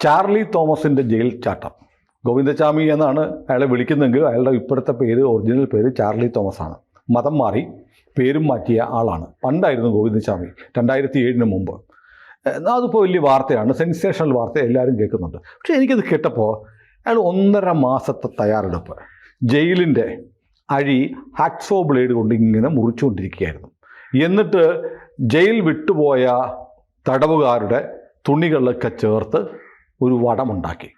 Charlie തോമസിൻ്റെ jail ചാട്ടം. ഗോവിന്ദച്ചാമി എന്നാണ് അയാളെ വിളിക്കുന്നതെങ്കിൽ അയാളുടെ ഇപ്പോഴത്തെ പേര്, ഒറിജിനൽ പേര് ചാർലി തോമസ് ആണ്. മതം മാറി പേരും മാറ്റിയ ആളാണ്. പണ്ടായിരുന്നു ഗോവിന്ദച്ചാമി, 2007 മുമ്പ്. അതിപ്പോൾ വലിയ വാർത്തയാണ്, സെൻസേഷണൽ വാർത്ത, എല്ലാവരും കേൾക്കുന്നുണ്ട്. പക്ഷേ എനിക്കത് കേട്ടപ്പോൾ അയാൾ 1.5 മാസത്തെ തയ്യാറെടുപ്പ്, ജയിലിൻ്റെ അഴി ഹാക്സോ ബ്ലേഡ് കൊണ്ട് ഇങ്ങനെ മുറിച്ചുകൊണ്ടിരിക്കുകയായിരുന്നു. എന്നിട്ട് ജയിൽ വിട്ടുപോയ തടവുകാരുടെ തുണികളൊക്കെ ചേർത്ത് ഒരു വടമുണ്ടാക്കി,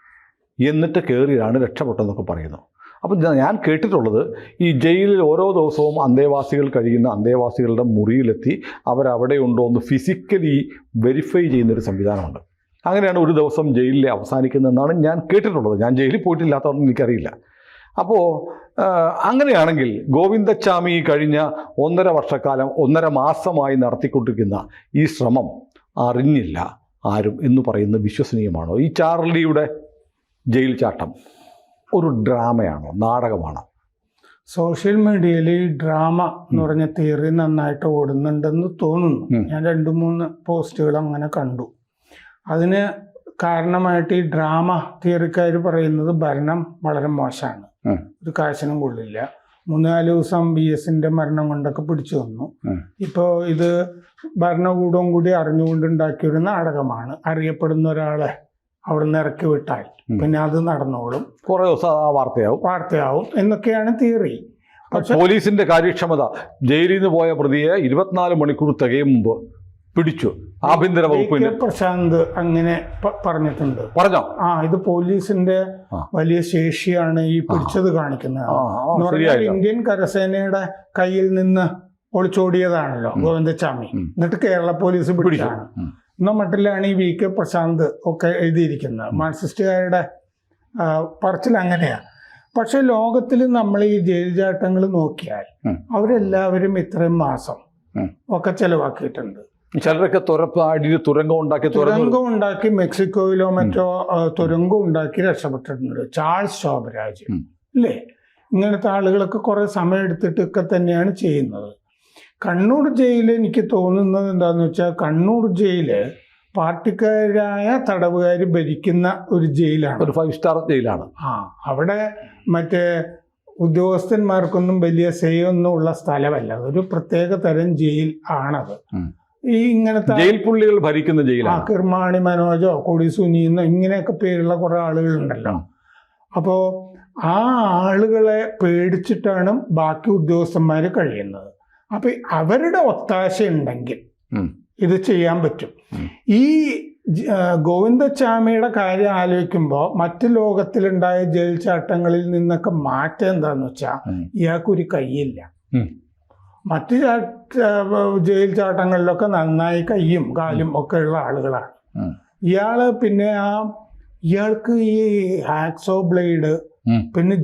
എന്നിട്ട് കയറിയാണ് രക്ഷപ്പെട്ടെന്നൊക്കെ പറയുന്നു. അപ്പം ഞാൻ കേട്ടിട്ടുള്ളത്, ഈ ജയിലിൽ ഓരോ ദിവസവും അന്തേവാസികൾ കഴിയുന്ന അന്തേവാസികളുടെ മുറിയിലെത്തി അവരവിടെ ഉണ്ടോ എന്ന് ഫിസിക്കലി വെരിഫൈ ചെയ്യുന്നൊരു സംവിധാനമുണ്ട്. അങ്ങനെയാണ് ഒരു ദിവസം ജയിലിൽ അവസാനിക്കുന്നതെന്നാണ് ഞാൻ കേട്ടിട്ടുള്ളത്. ഞാൻ ജയിലിൽ പോയിട്ടില്ലാത്തതുകൊണ്ട് എനിക്കറിയില്ല. അപ്പോൾ അങ്ങനെയാണെങ്കിൽ ഗോവിന്ദച്ചാമി കഴിഞ്ഞ 1.5 വർഷക്കാലം 1.5 മാസമായി നടത്തിക്കൊണ്ടിരിക്കുന്ന ഈ ശ്രമം അറിഞ്ഞില്ല ആരും എന്ന് പറയുന്നത് വിശ്വസനീയമാണോ? ഈ ചാർലിയുടെ ജയിൽ ചാട്ടം ഒരു ഡ്രാമയാണോ, നാടകമാണോ? സോഷ്യൽ മീഡിയയിൽ ഈ ഡ്രാമ എന്ന് പറഞ്ഞ തിയറി നന്നായിട്ട് ഓടുന്നുണ്ടെന്ന് തോന്നുന്നു. ഞാൻ 2-3 പോസ്റ്റുകൾ അങ്ങനെ കണ്ടു. അതിന് കാരണമായിട്ട് ഈ ഡ്രാമ തിയറിക്കാർ പറയുന്നത് ഭരണം വളരെ മോശമാണ്, ഒരു കാശിനും കൊള്ളില്ല. 3-4 ദിവസം BSന്റെ മരണം കൊണ്ടൊക്കെ പിടിച്ചു വന്നു. ഇപ്പോൾ ഇത് ഭരണകൂടവും കൂടി അറിഞ്ഞുകൊണ്ടുണ്ടാക്കിയൊരു നാടകമാണ്. അറിയപ്പെടുന്ന ഒരാളെ അവിടെ നിന്ന് ഇറക്കി വിട്ടാൽ പിന്നെ അത് നടന്നോളും, കുറേ ദിവസം വാർത്തയാവും എന്നൊക്കെയാണ് തിയറി. പക്ഷെ പോലീസിന്റെ കാര്യക്ഷമത, ജയിലിൽ നിന്ന് പോയ പ്രതിയെ 24 മണിക്കൂർ തികയും മുമ്പ് പിടിച്ചു. ആഭ്യന്തര വകുപ്പിന് പ്രശാന്ത് അങ്ങനെ പറഞ്ഞിട്ടുണ്ട്. പറഞ്ഞോ? ഇത് പോലീസിന്റെ വലിയ ശേഷിയാണ് ഈ പിടിച്ചത് കാണിക്കുന്നത്. ഇന്ത്യൻ കരസേനയുടെ കയ്യിൽ നിന്ന് ഒളിച്ചോടിയതാണല്ലോ ഗോവിന്ദച്ചാമി, എന്നിട്ട് കേരള പോലീസ് പിടിച്ചാണ് എന്ന മട്ടിലാണ് ഈ VK പ്രശാന്ത് ഒക്കെ എഴുതിയിരിക്കുന്നത്. മാർക്സിസ്റ്റുകാരുടെ പറച്ചിൽ അങ്ങനെയാണ്. പക്ഷെ ലോകത്തിൽ നമ്മൾ ഈ ജയിൽ ചാട്ടങ്ങൾ നോക്കിയാൽ അവരെല്ലാവരും ഇത്രയും മാസം ഒക്കെ ചെലവാക്കിയിട്ടുണ്ട്. ചിലരൊക്കെ തുരങ്കം ഉണ്ടാക്കി മെക്സിക്കോയിലോ മറ്റോ തുരങ്കം ഉണ്ടാക്കി രക്ഷപ്പെട്ടിട്ടുണ്ട്. ചാൾസ് ശോഭരാജ് അല്ലേ, ഇങ്ങനത്തെ ആളുകളൊക്കെ കുറെ സമയം എടുത്തിട്ടൊക്കെ തന്നെയാണ് ചെയ്യുന്നത്. കണ്ണൂർ ജയിൽ എനിക്ക് തോന്നുന്നത് എന്താന്ന് വെച്ചാൽ, കണ്ണൂർ ജയില് പാർട്ടിക്കാരായ തടവുകാർ ഭരിക്കുന്ന ഒരു ജയിലാണ്, ഒരു 5 സ്റ്റാർ ജയിലാണ്. അവിടെ മറ്റേ ഉദ്യോഗസ്ഥന്മാർക്കൊന്നും വലിയ സേയൊന്നും ഉള്ള സ്ഥലമല്ല, ഒരു പ്രത്യേക തരം ജയിൽ ആണത്. ഈ ഇങ്ങനത്തെ ജയിൽ പുള്ളികൾ ഭരിക്കുന്ന ജയിലാണ്. കിർമാണി മനോജോ കൊടി സുനിന്നോ ഇങ്ങനെയൊക്കെ പേരുള്ള കുറെ ആളുകളുണ്ടല്ലോ. അപ്പോൾ ആ ആളുകളെ പേടിച്ചിട്ടാണ് ബാക്കി ഉദ്യോഗസ്ഥന്മാർ കഴിയുന്നത്. അപ്പൊ അവരുടെ ഒത്താശ ഉണ്ടെങ്കിൽ ഇത് ചെയ്യാൻ പറ്റും. ഈ ഗോവിന്ദച്ചാമിയുടെ കാര്യം ആലോചിക്കുമ്പോൾ മറ്റു ലോകത്തിലുണ്ടായ ജയിൽ ചാട്ടങ്ങളിൽ നിന്നൊക്കെ മാറ്റം എന്താന്ന് വെച്ചാൽ, ഇയാൾക്കൊരു കൈയില്ല. മറ്റു ജയിൽ ചാട്ടങ്ങളിലൊക്കെ നന്നായി കൈയും കാലും ഒക്കെ ഉള്ള ആളുകളാണ്. ഇയാൾക്ക് ഈ ഹാക്സോ ബ്ലേഡ്, പിന്നെ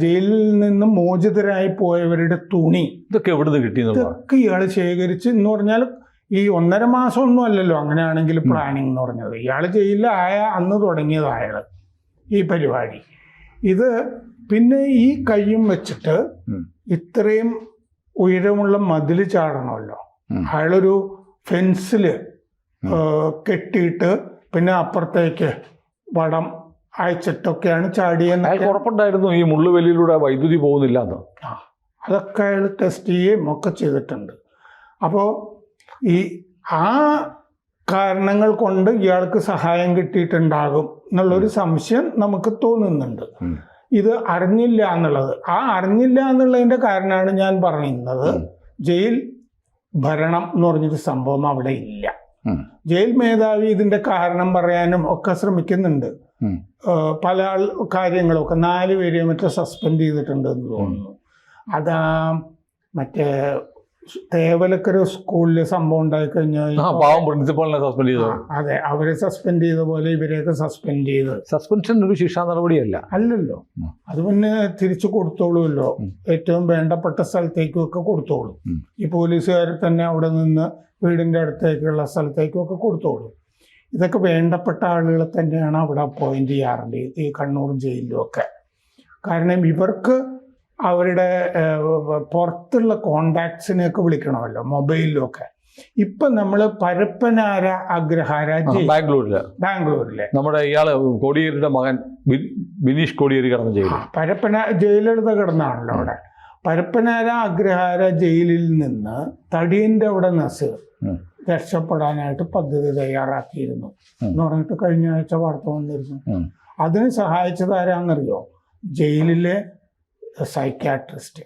ജയിലിൽ നിന്ന് മോചിതരായി പോയവരുടെ തുണി, ഇതൊക്കെ എവിടുന്ന് കിട്ടി? ഇതൊക്കെ ഇയാൾ ശേഖരിച്ച് എന്ന് പറഞ്ഞാൽ ഈ 1.5 മാസം ഒന്നും അല്ലല്ലോ അങ്ങനെയാണെങ്കിൽ പ്ലാനിങ് എന്ന് പറഞ്ഞത്. ഇയാൾ ജയിലിലായ അന്ന് തുടങ്ങിയത് അയാള് ഈ പരിപാടി. ഇത് പിന്നെ ഈ കയ്യും വെച്ചിട്ട് ഇത്രയും ഉയരമുള്ള മതിൽ ചാടണമല്ലോ. അയാളൊരു ഫെൻസില് കെട്ടിയിട്ട് പിന്നെ അപ്പുറത്തേക്ക് വടം അയച്ചിട്ടൊക്കെയാണ് ചാടിയെന്ന് ഉറപ്പുണ്ടായിരുന്നു. ഈ മുള്ളുവേലിയിലൂടെ വൈദ്യുതി പോകുന്നില്ല എന്ന് അതൊക്കെ അയാൾ ടെസ്റ്റ് ചെയ്യുകയും ഒക്കെ ചെയ്തിട്ടുണ്ട്. അപ്പോൾ ആ കാരണങ്ങൾ കൊണ്ട് ഇയാൾക്ക് സഹായം കിട്ടിയിട്ടുണ്ടാകും എന്നുള്ളൊരു സംശയം നമുക്ക് തോന്നുന്നുണ്ട്. ഇത് അറിഞ്ഞില്ല എന്നുള്ളത്, അറിഞ്ഞില്ല എന്നുള്ളതിൻ്റെ കാരണമാണ് ഞാൻ പറയുന്നത്, ജയിൽ ഭരണം എന്ന് പറഞ്ഞൊരു സംഭവം അവിടെ ഇല്ല. ജയിൽ മേധാവി ഇതിന്റെ കാരണം പറയാനും ഒക്കെ ശ്രമിക്കുന്നുണ്ട്. പല കാര്യങ്ങളൊക്കെ 4 പേരെ മറ്റോ സസ്പെൻഡ് ചെയ്തിട്ടുണ്ട് എന്ന് തോന്നുന്നു. അതാ മറ്റേ തേവലക്കര സ്കൂളിൽ സംഭവം ഉണ്ടായിക്കഴിഞ്ഞാൽ പ്രിൻസിപ്പളിനെ സസ്പെൻഡ് ചെയ്തു. അതെ, അവരെ സസ്പെൻഡ് ചെയ്ത പോലെ ഇവരെയൊക്കെ സസ്പെൻഡ് ചെയ്ത്. സസ്പെൻഷൻ ഒരു ശിക്ഷാ നടപടിയല്ല അല്ലല്ലോ. അത് പിന്നെ തിരിച്ചു കൊടുത്തോളൂല്ലോ, ഏറ്റവും വേണ്ടപ്പെട്ട സ്ഥലത്തേക്കും ഒക്കെ കൊടുത്തോളൂ. ഈ പോലീസുകാർ തന്നെ അവിടെ നിന്ന് വീടിൻ്റെ അടുത്തേക്കുള്ള സ്ഥലത്തേക്കും ഒക്കെ കൊടുത്തോളൂ. ഇതൊക്കെ വേണ്ടപ്പെട്ട ആളുകളെ തന്നെയാണ് അവിടെ അപ്പോയിന്റ് ചെയ്യാറുണ്ട് ഈ കണ്ണൂർ ജയിലിലും ഒക്കെ. കാരണം ഇവർക്ക് അവരുടെ പുറത്തുള്ള കോണ്ടാക്ട്സിനെയൊക്കെ വിളിക്കണമല്ലോ, മൊബൈലിലൊക്കെ. ഇപ്പം നമ്മൾ പരപ്പനാര അഗ്രഹാര ജയിൽ, ബാംഗ്ലൂരിലെ നമ്മുടെ ഇയാള് കോടിയേരിയുടെ മകൻ ബിനീഷ് കോടിയേരി കിടന്ന ജയിൽ, ജയലളിത കിടന്നാണല്ലോ അവിടെ. പരപ്പനാര അഗ്രഹാര ജയിലിൽ നിന്ന് തടിയൻ്റെ അവിടെ നസീർ രക്ഷപ്പെടാനായിട്ട് പദ്ധതി തയ്യാറാക്കിയിരുന്നു എന്ന് പറഞ്ഞിട്ട് കഴിഞ്ഞ ആഴ്ച വാർത്ത വന്നിരുന്നു. അതിന് സഹായിച്ചത് ആരാന്നറിയോ? ജയിലിലെ സൈക്യാട്രിസ്റ്റ്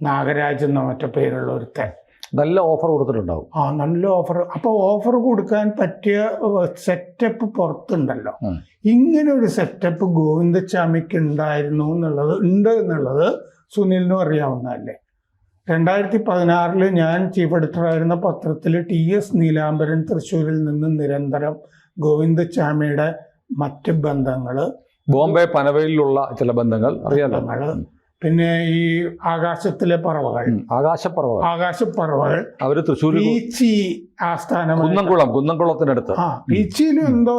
നാഗരാജ് എന്ന മറ്റ പേരുള്ള ഒരുത്തൻ. നല്ല ഓഫർ കൊടുത്തിട്ടുണ്ടാവും. നല്ല ഓഫർ. അപ്പോൾ ഓഫർ കൊടുക്കാൻ പറ്റിയ സെറ്റപ്പ് പുറത്തുണ്ടല്ലോ. ഇങ്ങനെ ഒരു സെറ്റപ്പ് ഗോവിന്ദച്ചാമിക്ക് ഉണ്ടായിരുന്നു എന്നുള്ളത് സുനിലിനും അറിയാവുന്നതല്ലേ. 2016 ഞാൻ ചീഫ് എഡിറ്ററായിരുന്ന പത്രത്തിൽ TS നീലാംബരൻ തൃശ്ശൂരിൽ നിന്ന് നിരന്തരം ഗോവിന്ദച്ചാമിയുടെ മറ്റ് ബന്ധങ്ങൾ, ബോംബെ പനവയിലുള്ള ചില ബന്ധങ്ങൾ അറിയാലോ, പിന്നെ ഈ ആകാശത്തിലെ പറവകൾ, ആകാശപ്പറവകൾ അവര് തൃശ്ശൂർ പീച്ചി ആസ്ഥാനം, കുന്നംകുളത്തിനടുത്ത് പീച്ചിയിലും എന്തോ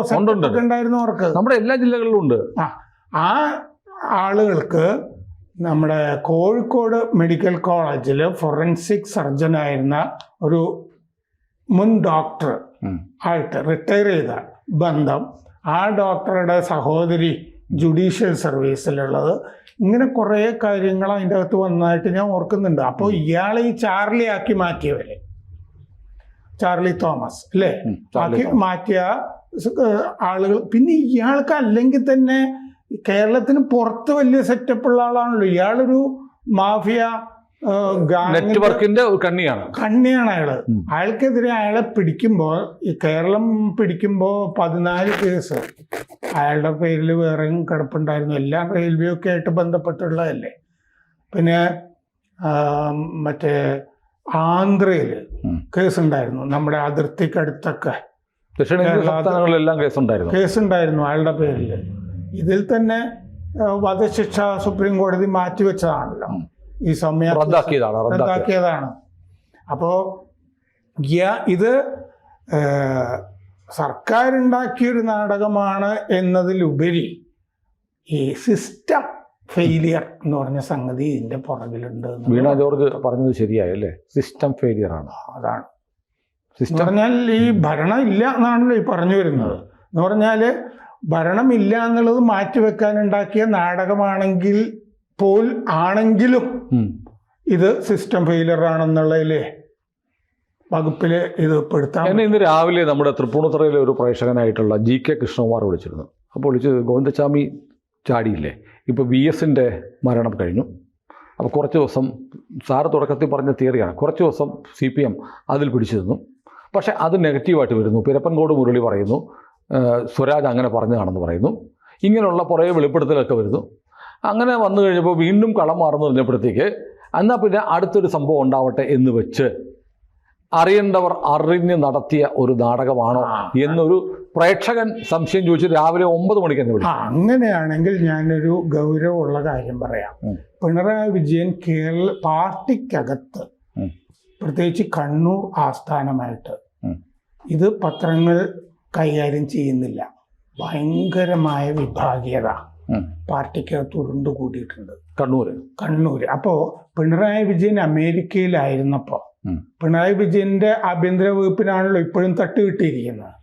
ഉണ്ടായിരുന്നു അവർക്ക്. നമ്മുടെ എല്ലാ ജില്ലകളിലും ഉണ്ട്. ആ ആളുകൾക്ക് നമ്മുടെ കോഴിക്കോട് മെഡിക്കൽ കോളേജിൽ ഫോറൻസിക് സർജനായിരുന്ന ഒരു മുൻ ഡോക്ടർ ആയിട്ട് റിട്ടയർ ചെയ്ത ബന്ധം, ആ ഡോക്ടറുടെ സഹോദരി ജുഡീഷ്യൽ സർവീസിലുള്ളത്, ഇങ്ങനെ കുറേ കാര്യങ്ങൾ അതിൻ്റെ അകത്ത് വന്നതായിട്ട് ഞാൻ ഓർക്കുന്നുണ്ട്. അപ്പോൾ ഇയാളെ ഈ ചാർലി ആക്കി മാറ്റിയവരെ, ചാർലി തോമസ് അല്ലേ, ആക്കി മാറ്റിയ ആളുകൾ. പിന്നെ ഇയാൾക്ക് അല്ലെങ്കിൽ തന്നെ കേരളത്തിന് പുറത്ത് വലിയ സെറ്റപ്പുള്ള ആളാണല്ലോ. ഇയാളൊരു മാഫിയ നെറ്റ്വർക്കിന്റെ കണ്ണിയാണ് അയാൾക്കെതിരെ അയാളെ പിടിക്കുമ്പോൾ, ഈ കേരളം പിടിക്കുമ്പോൾ 14 കേസ് അയാളുടെ പേരിൽ വേറെയും കിടപ്പുണ്ടായിരുന്നു. എല്ലാം റെയിൽവേ ഒക്കെ ആയിട്ട് ബന്ധപ്പെട്ടുള്ളതല്ലേ. പിന്നെ മറ്റേ ആന്ധ്രയിൽ കേസുണ്ടായിരുന്നു, നമ്മുടെ അതിർത്തിക്കടുത്തൊക്കെ കേസുണ്ടായിരുന്നു അയാളുടെ പേരിൽ. ഇതിൽ തന്നെ വധശിക്ഷ സുപ്രീം കോടതി മാറ്റിവെച്ചതാണല്ലോ, ഈ സമയം റദ്ദാക്കിയതാണ്. അപ്പോൾ ഇത് സർക്കാരുണ്ടാക്കിയൊരു നാടകമാണ് എന്നതിലുപരി ഈ സിസ്റ്റം ഫെയിലിയർ എന്ന് പറഞ്ഞ സംഗതി ഇതിൻ്റെ പുറകിലുണ്ട്. വീണ ജോർജ് പറഞ്ഞത് ശരിയായല്ലേ, സിസ്റ്റം ഫെയിലിയർ ആണ്. അതാണ് സിസ്റ്റം പറഞ്ഞാൽ. ഈ ഭരണം ഇല്ല എന്നാണല്ലോ ഈ പറഞ്ഞു വരുന്നത്. എന്ന് പറഞ്ഞാൽ ഭരണമില്ല എന്നുള്ളത് മാറ്റിവെക്കാനുണ്ടാക്കിയ നാടകമാണെങ്കിൽ ആണെങ്കിലും ഇത് സിസ്റ്റം ഫെയിലിയർ ആണെന്നുള്ളതിലെ വകുപ്പിൽ ഇത് പെടുത്താം. എന്നെ ഇന്ന് രാവിലെ നമ്മുടെ തൃപ്പൂണിത്തുറയിലെ ഒരു പ്രേക്ഷകനായിട്ടുള്ള GK കൃഷ്ണകുമാർ വിളിച്ചിരുന്നു. അപ്പോൾ ഗോവിന്ദച്ചാമി ചാടിയില്ലേ, ഇപ്പോൾ VSന്റെ മരണം കഴിഞ്ഞു. അപ്പോൾ കുറച്ച് ദിവസം സാറ് തുടക്കത്തിൽ പറഞ്ഞ തിയറിയാണ്, കുറച്ച് ദിവസം CPM അതിൽ പിടിച്ചു നിന്നു. പക്ഷേ അത് നെഗറ്റീവായിട്ട് വരുന്നു. പിരപ്പൻകോട് മുരളി പറയുന്നു, സ്വരാജ് അങ്ങനെ പറഞ്ഞതാണെന്ന് പറയുന്നു. ഇങ്ങനെയുള്ള കുറേ വെളിപ്പെടുത്തലൊക്കെ വരുന്നു. അങ്ങനെ വന്നു കഴിഞ്ഞപ്പോൾ വീണ്ടും കളം മാറുന്നു പറഞ്ഞപ്പോഴത്തേക്ക് എന്നാൽ പിന്നെ അടുത്തൊരു സംഭവം ഉണ്ടാവട്ടെ എന്ന് വെച്ച് അറിയേണ്ടവർ അറിഞ്ഞ് നടത്തിയ ഒരു നാടകമാണോ എന്നൊരു പ്രേക്ഷകൻ സംശയം ചോദിച്ചു രാവിലെ 9 മണിക്ക് തന്നെ വിളിച്ചു. അങ്ങനെയാണെങ്കിൽ ഞാനൊരു ഗൗരവമുള്ള കാര്യം പറയാം. പിണറായി വിജയൻ പാർട്ടിക്കകത്ത്, പ്രത്യേകിച്ച് കണ്ണൂർ ആസ്ഥാനമായിട്ട് ഇത് പത്രങ്ങൾ കൈകാര്യം ചെയ്യുന്നില്ല. ഭയങ്കരമായ വിഭാഗീയത പാർട്ടിക്കകത്ത് ഉരുണ്ടുകൂടിയിട്ടുണ്ട് കണ്ണൂർ. അപ്പോൾ പിണറായി വിജയൻ അമേരിക്കയിലായിരുന്നപ്പോൾ പിണറായി വിജയന്റെ ആഭ്യന്തര വകുപ്പിനാണല്ലോ ഇപ്പോഴും തട്ടുകിട്ടിയിരിക്കുന്നത്.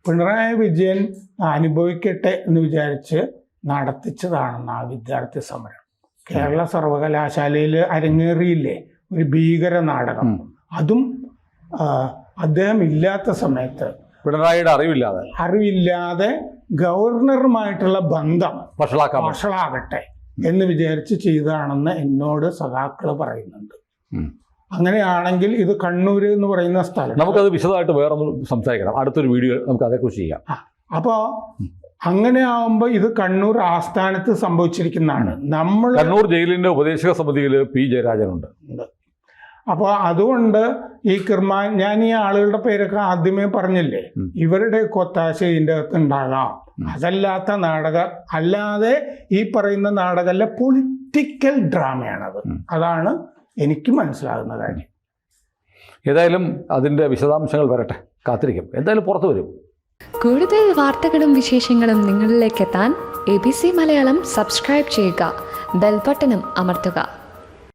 പിണറായി വിജയൻ അനുഭവിക്കട്ടെ എന്ന് വിചാരിച്ച് നടത്തിച്ചതാണെന്ന് ആ വിദ്യാർത്ഥി സമരം. കേരള സർവകലാശാലയിൽ അരങ്ങേറിയില്ലേ ഒരു ഭീകര നാടകം. അതും അദ്ദേഹം ഇല്ലാത്ത സമയത്ത്, പിണറായിയുടെ അറിവില്ലാതെ ഗവർണറുമായിട്ടുള്ള ബന്ധം വഷളാകട്ടെ എന്ന് വിചാരിച്ച് ചെയ്തതാണെന്ന് എന്നോട് സഖാക്കള് പറയുന്നുണ്ട്. അങ്ങനെയാണെങ്കിൽ ഇത് കണ്ണൂർ എന്ന് പറയുന്ന സ്ഥലം, നമുക്കത് വിശദമായിട്ട് വേറൊന്ന് സംസാരിക്കണം, അടുത്തൊരു വീഡിയോ നമുക്ക് അതേക്കുറിച്ച് ചെയ്യാം. അപ്പോൾ അങ്ങനെ ആവുമ്പോൾ ഇത് കണ്ണൂർ ആസ്ഥാനത്ത് സംഭവിച്ചിരിക്കുന്നതാണ്. കണ്ണൂർ ജയിലിന്റെ ഉപദേശക സമിതിയിൽ P ജയരാജനുണ്ട്. അപ്പോൾ അതുകൊണ്ട് ഞാൻ ഈ ആളുകളുടെ പേരൊക്കെ ആദ്യമേ പറഞ്ഞില്ലേ, ഇവരുടെ ഒത്താശ ഇതിൻ്റെ അകത്ത് ഉണ്ടാകാം. അതല്ലാത്ത നാടകം അല്ലാതെ ഈ പറയുന്ന നാടകമല്ല, പൊളിറ്റിക്കൽ ഡ്രാമയാണത്. അതാണ് എനിക്ക് മനസ്സിലാകുന്ന കാര്യം. ഏതായാലും അതിൻ്റെ വിശദാംശങ്ങൾ വരട്ടെ, കാത്തിരിക്കും. എന്തായാലും പുറത്തു വരും. കൂടുതൽ വാർത്തകളും വിശേഷങ്ങളും നിങ്ങളിലേക്ക് എത്താൻ ABC മലയാളം സബ്സ്ക്രൈബ് ചെയ്യുക, ബെൽബട്ടനും അമർത്തുക.